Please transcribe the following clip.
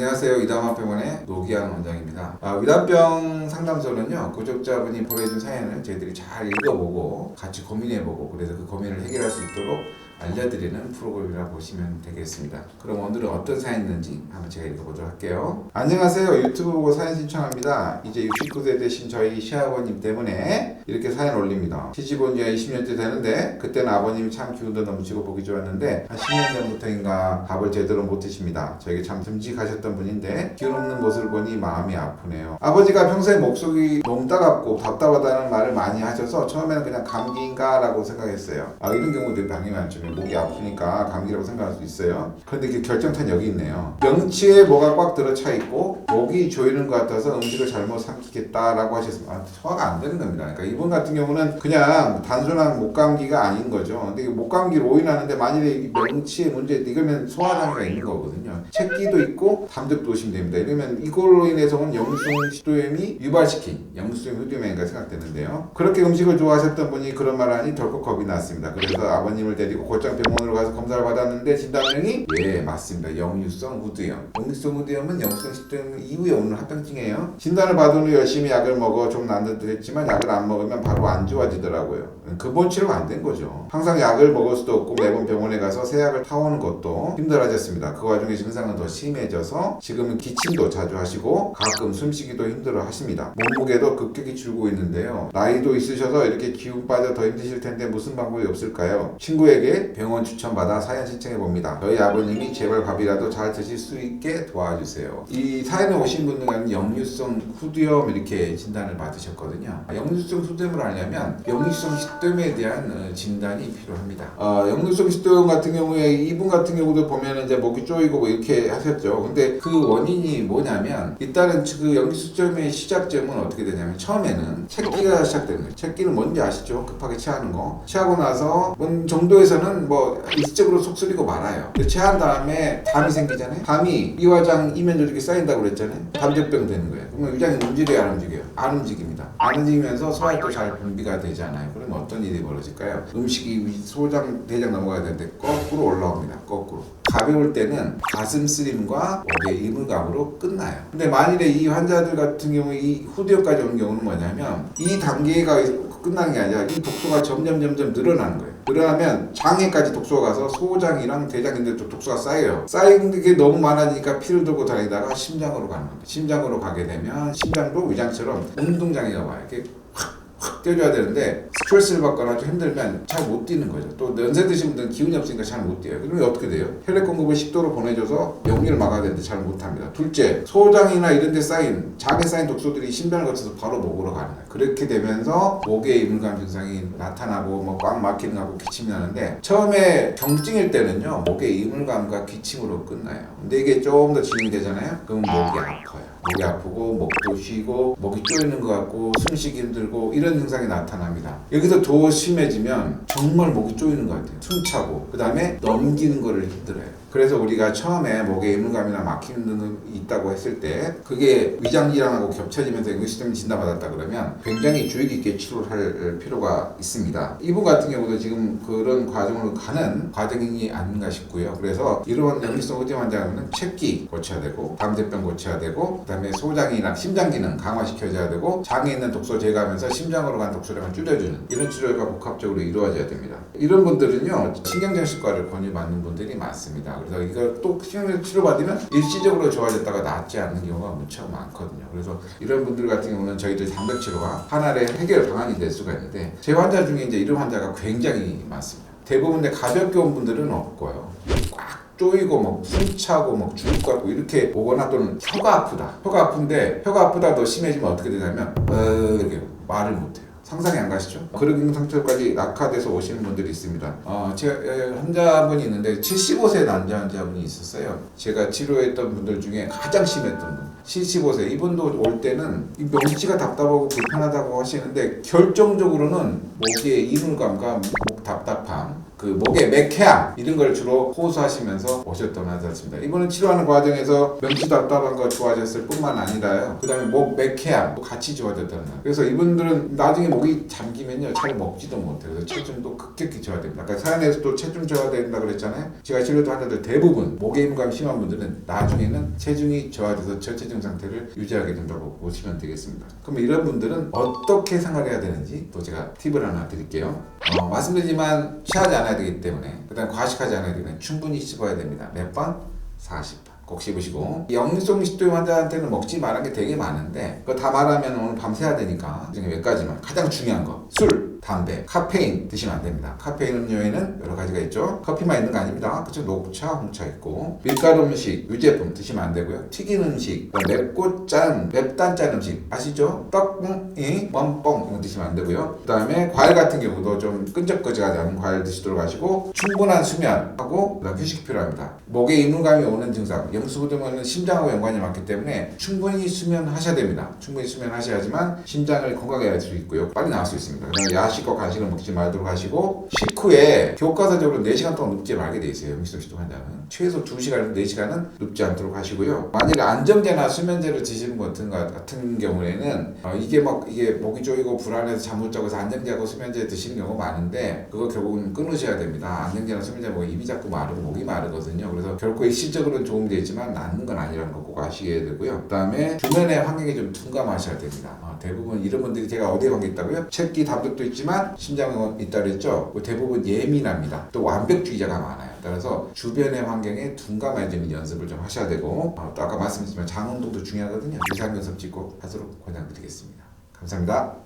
안녕하세요. 위담합병원의 노기환 원장입니다. 위담병 상담소는요, 구독자분이 보내준 사연을 저희들이 잘 읽어보고 같이 고민해보고 그래서 그 고민을 해결할 수 있도록 알려드리는 프로그램이라 보시면 되겠습니다. 그럼 오늘은 어떤 사연이 있는지 한번 제가 읽어보도록 할게요. 안녕하세요. 유튜브 보고 사연 신청합니다. 이제 69세 되신 저희 시아버님 때문에 이렇게 사연 올립니다. 시집 온 지가 20년째 되는데 그때는 아버님이 참 기운도 넘치고 보기 좋았는데 한 10년 전부터인가 밥을 제대로 못 드십니다. 저에게 참 듬직하셨던 분인데 기운 없는 모습을 보니 마음이 아프네요. 아버지가 평소에 목속이 너무 따갑고 답답하다는 말을 많이 하셔서 처음에는 그냥 감기인가 라고 생각했어요. 이런 경우도 당연히 많죠. 목이 아프니까 감기라고 생각할 수 있어요. 그런데 그 결정탄 여기 있네요. 명치에 뭐가 꽉 들어차 있고 목이 조이는 것 같아서 음식을 잘못 삼키겠다라고 하셨습니다. 소화가 안 되는 겁니다. 그러니까 이분 같은 경우는 그냥 단순한 목감기가 아닌 거죠. 근데 목감기로 오인하는데 만일에 명치에 문제 이거면 소화장애가 있는 거거든요. 체기도 있고 담즙도 오시면 됩니다. 이러면 이걸로 인해서 온 영수증 식도염이 유발시킨 영수증 후두염인가 생각되는데요. 그렇게 음식을 좋아하셨던 분이 그런 말 하니 덜컥 겁이 났습니다. 그래서 아버님을 데리고 병원으로 가서 검사를 받았는데 진단명이 맞습니다. 역류성 후두염. 역류성 후두염은 영수증 식도염 이후에 오는 합병증이에요. 진단을 받은 후 열심히 약을 먹어 좀 나은 듯 했지만 약을 안 먹으면 바로 안 좋아지더라고요. 근본 치료가 안 된 거죠. 항상 약을 먹을 수도 없고 매번 병원에 가서 새 약을 타오는 것도 힘들어졌습니다. 그 와중에 증상은 더 심해져서 지금은 기침도 자주 하시고 가끔 숨쉬기도 힘들어 하십니다. 몸무게도 급격히 줄고 있는데요. 나이도 있으셔서 이렇게 기운 빠져 더 힘드실 텐데 무슨 방법이 없을까요? 친구에게 병원 추천받아 사연 신청해 봅니다. 저희 아버님이 제발 밥이라도 잘 드실 수 있게 도와주세요. 이 사연에 오신 분들은 역류성 후두염 이렇게 진단을 받으셨거든요. 역류성 후두염을 알려면 역류성 식도염에 대한 진단이 필요합니다. 역류성 식도염 같은 경우에 이분 같은 경우도 보면 이제 목이 쪼이고 뭐 이렇게 하셨죠. 근데 그 원인이 뭐냐면 일단은 그 역류성 식도염의 시작점은 어떻게 되냐면 처음에는 체기가 시작되는 거예요. 체기는 뭔지 아시죠? 급하게 체하는 거. 체하고 나서 뭔 정도에서는 뭐 일시적으로 속 쓰리고 말아요. 근데 체한 다음에 담이 생기잖아요. 담이 이화장 이면적으로 이렇게 쌓인다고 그랬잖아요. 담즙병 되는 거예요. 그러면 위장이 움직여요, 안 움직여요? 안 움직입니다. 안 움직이면서 소화도 잘 분비가 되지 않아요. 그러면 어떤 일이 벌어질까요? 음식이 소장, 대장 넘어가야 되는데 거꾸로 올라옵니다. 거꾸로. 가벼울 때는 가슴 쓰림과 목의 이물감으로 끝나요. 근데 만일에 이 환자들 같은 경우 이 후두염까지 오는 경우는 뭐냐면 이 단계가 끝나는 게 아니라 이 독소가 점점 늘어나는 거예요. 늘어나면 장에까지 독소가 가서 소장이랑 대장인데 독소가 쌓여요. 쌓인 게 너무 많아지니까 피를 들고 다니다가 심장으로 가는 겁니다. 심장으로 가게 되면 심장도 위장처럼 운동장애가 와요. 이렇게 확 뛰어줘야 되는데 스트레스를 받거나 좀 힘들면 잘 못 뛰는 거죠. 또 연세 드신 분들은 기운이 없으니까 잘 못 뛰어요. 그러면 어떻게 돼요? 혈액 공급을 식도로 보내줘서 역류를 막아야 되는데 잘 못합니다. 둘째, 소장이나 이런 데 쌓인 장에 쌓인 독소들이 심장을 거쳐서 바로 목으로 가는 거예요. 그렇게 되면서 목에 이물감 증상이 나타나고 뭐 꽉 막히는 거하고 기침이 나는데 처음에 경증일 때는요 목에 이물감과 기침으로 끝나요. 근데 이게 조금 더 진행이 되잖아요. 그럼 목이 아파요. 목이 아프고 목도 쉬고 목이 쪼이는 것 같고 숨쉬기 힘들고 이런 증상이 나타납니다. 여기서 더 심해지면 정말 목이 쪼이는 것 같아요. 숨차고 그 다음에 넘기는 거를 힘들어요. 그래서 우리가 처음에 목에 이물감이나 막히는 등이 있다고 했을 때 그게 위장질환하고 겹쳐지면서 역류성을 진단받았다 그러면 굉장히 주의 깊게 치료를 할 필요가 있습니다. 이분 같은 경우도 지금 그런 과정으로 가는 과정이 아닌가 싶고요. 그래서 이런 역류성 후두염 환자는 체기 고쳐야 되고 담즙병 고쳐야 되고 그 다음에 소장이나 심장 기능 강화시켜줘야 되고 장에 있는 독소 제거하면서 심장으로 간 독소량을 줄여주는 이런 치료가 복합적으로 이루어져야 됩니다. 이런 분들은요 신경정신과를 권유받는 분들이 많습니다. 그래서 이걸 또 신경정 치료받으면 일시적으로 좋아졌다가 낫지 않는 경우가 무척 많거든요. 그래서 이런 분들 같은 경우는 저희들 장벽치료가 하나의 해결 방안이 될 수가 있는데 제 환자 중에 이제 이런 환자가 굉장히 많습니다. 대부분 가볍게 온 분들은 없고요. 꽉 쪼이고 뭐 숨차고 뭐 죽을 것 같고 이렇게 오거나 또는 혀가 아프다. 혀가 아픈데 혀가 아프다 더 심해지면 어떻게 되냐면 이렇게 말을 못해요. 상상이 안 가시죠? 그런 상태까지 낙하돼서 오시는 분들이 있습니다. 제가 환자분이 있는데 75세 남자 환자분이 있었어요. 제가 치료했던 분들 중에 가장 심했던 분. 75세 이분도 올 때는 이 명치가 답답하고 불편하다고 하시는데 결정적으로는 목에 이물감과 목 답답함 그 목의 맥해암 이런 걸 주로 호소하시면서 오셨던 것 같습니다. 이분은 치료하는 과정에서 명치 답답한 거 좋아졌을 뿐만 아니라요. 그 다음에 목 맥해암 같이 좋아졌다는 거예요. 그래서 이분들은 나중에 목이 잠기면요 잘 먹지도 못해요. 그래서 체중도 급격히 저하됩니다. 아까 사연에서도 체중 저하된다 그랬잖아요. 제가 치료도 환자들 대부분 목에 임감이 심한 분들은 나중에는 체중이 저하돼서 저체중 상태를 유지하게 된다고 보시면 되겠습니다. 그럼 이런 분들은 어떻게 생활해야 되는지 또 제가 팁을 하나 드릴게요. 말씀드리지만 취하지 않아야 되기 때문에 그 다음 과식하지 않아야 되기 때문에 충분히 씹어야 됩니다. 몇 번? 40번. 꼭 씹으시고 이 역류성 식도염 환자한테는 먹지 말한 게 되게 많은데 그거 다 말하면 오늘 밤새야 되니까 그중에 몇 가지만 가장 중요한 거 술, 담배, 카페인 드시면 안 됩니다. 카페인 음료에는 여러 가지가 있죠. 커피만 있는 거 아닙니다. 그쵸? 녹차, 홍차 있고 밀가루 음식, 유제품 드시면 안 되고요. 튀긴 음식, 맵고 짠, 맵단 짠 음식 아시죠? 떡,이, 멈뻥 이거 드시면 안 되고요. 그 다음에 과일 같은 경우도 좀 끈적거지하지 않은 과일 드시도록 하시고 충분한 수면하고 그다음 휴식이 필요합니다. 목에 이물감이 오는 증상, 영수부등은 심장하고 연관이 많기 때문에 충분히 수면하셔야 됩니다. 충분히 수면하셔야지만 심장을 건강하게 할 수 있고요. 빨리 나을 수 있습니다. 그다음에 야식과 간식을 먹지 말도록 하시고 식후에 교과서적으로 4시간 동안 눕지 말게 돼 있어요. 역류성 식도염 환자는 최소 2시간에서 4시간은 눕지 않도록 하시고요. 만약에 안정제나 수면제를 드시는 것 같은 경우에는 이게 목이 조이고 불안해서 잠 못 자고 해서 안정제하고 수면제 드시는 경우가 많은데 그거 결국은 끊으셔야 됩니다. 안정제나 수면제 먹으면 입이 자꾸 마르고 목이 마르거든요. 그래서 결코 일시적으로는 도움이 되지만 낫는 건 아니라는 거 꼭 아시게 되고요. 그 다음에 주변의 환경에 좀 둔감하셔야 됩니다. 대부분 이런 분들이 제가 어디에 관계 있다고요? 책기 담력도 있지만 심장은 있다 그랬죠. 대부분 예민합니다. 또 완벽주의자가 많아요. 따라서 주변의 환경에 둔감해지는 연습을 좀 하셔야 되고 또 아까 말씀드렸지만 장 운동도 중요하거든요. 유산균 섭취 꼭 하도록 권장드리겠습니다. 감사합니다.